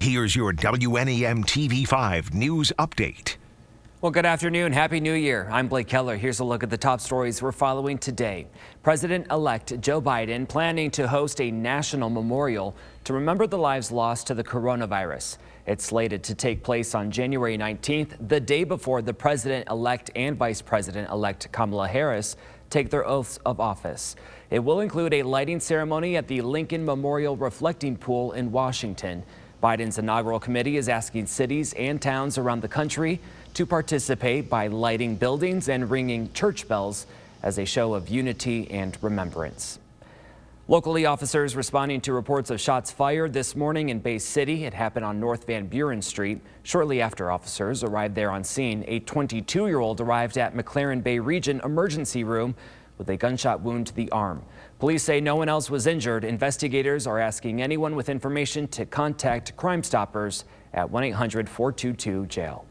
Here's your WNEM TV5 news update. Well, good afternoon. Happy New Year. I'm Blake Keller. Here's a look at the top stories we're following today. President-elect Joe Biden planning to host a national memorial to remember the lives lost to the coronavirus. It's slated to take place on January 19th, the day before the president-elect and vice president-elect Kamala Harris take their oaths of office. It will include a lighting ceremony at the Lincoln Memorial Reflecting Pool in Washington. Biden's inaugural committee is asking cities and towns around the country to participate by lighting buildings and ringing church bells as a show of unity and remembrance. Locally, officers responding to reports of shots fired this morning in Bay City. It happened on North Van Buren Street. Shortly after officers arrived there on scene, a 22-year-old arrived at McLaren Bay Region Emergency Room with a gunshot wound to the arm. Police say no one else was injured. Investigators are asking anyone with information to contact Crime Stoppers at 1-800-422-JAIL.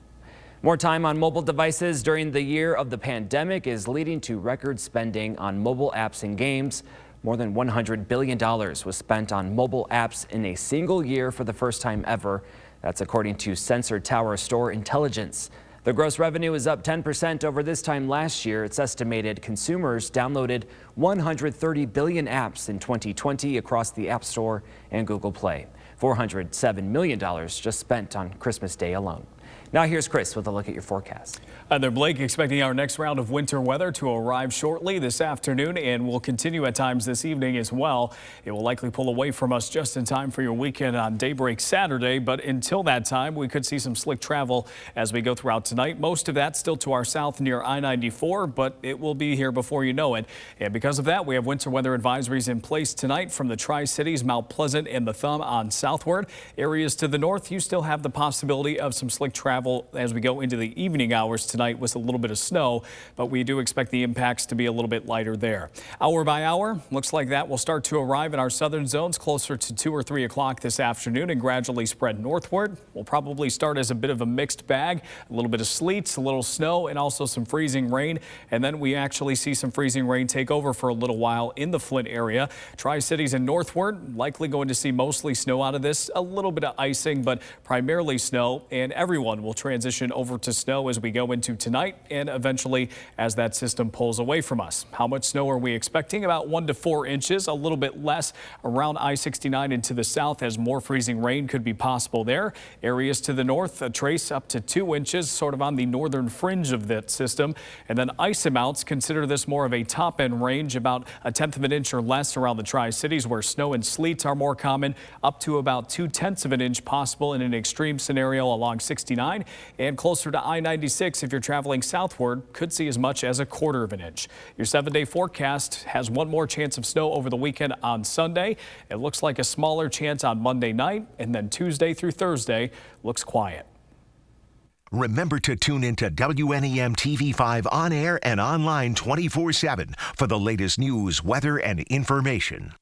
More time on mobile devices during the year of the pandemic is leading to record spending on mobile apps and games. More than $100 billion was spent on mobile apps in a single year for the first time ever. That's according to Sensor Tower Store Intelligence. The gross revenue is up 10% over this time last year. It's estimated consumers downloaded 130 billion apps in 2020 across the App Store and Google Play. $407 million just spent on Christmas Day alone. Now here's Chris with a look at your forecast. There, Blake, expecting our next round of winter weather to arrive shortly this afternoon and will continue at times this evening as well. It will likely pull away from us just in time for your weekend on daybreak Saturday. But until that time, we could see some slick travel as we go throughout tonight. Most of that still to our south near I-94, but it will be here before you know it. And because of that, we have winter weather advisories in place tonight from the Tri-Cities, Mount Pleasant and the Thumb on southward. Areas to the north, you still have the possibility of some slick travel as we go into the evening hours tonight with a little bit of snow, but we do expect the impacts to be a little bit lighter there. Hour by hour, looks like that will start to arrive in our southern zones closer to 2 or 3 o'clock this afternoon and gradually spread northward. We'll probably start as a bit of a mixed bag, a little bit of sleet, a little snow, and also some freezing rain. And then we actually see some freezing rain take over for a little while in the Flint area. Tri-Cities and northward, likely going to see mostly snow out of this, a little bit of icing, but primarily snow, and everyone will transition over to snow as we go into tonight and eventually as that system pulls away from us. How much snow are we expecting? About 1 to 4 inches, a little bit less around I-69 and to the south as more freezing rain could be possible there. Areas to the north, a trace up to 2 inches, sort of on the northern fringe of that system. And then ice amounts, consider this more of a top end range, about 1/10 of an inch or less around the Tri-Cities where snow and sleet are more common, up to about 2/10 of an inch possible in an extreme scenario along 69. And closer to I-96 if you're traveling southward, could see as much as 1/4 of an inch. Your 7-day forecast has one more chance of snow over the weekend on Sunday. It looks like a smaller chance on Monday night, and then Tuesday through Thursday looks quiet. Remember to tune into WNEM TV5 on air and online 24/7 for the latest news, weather, and information.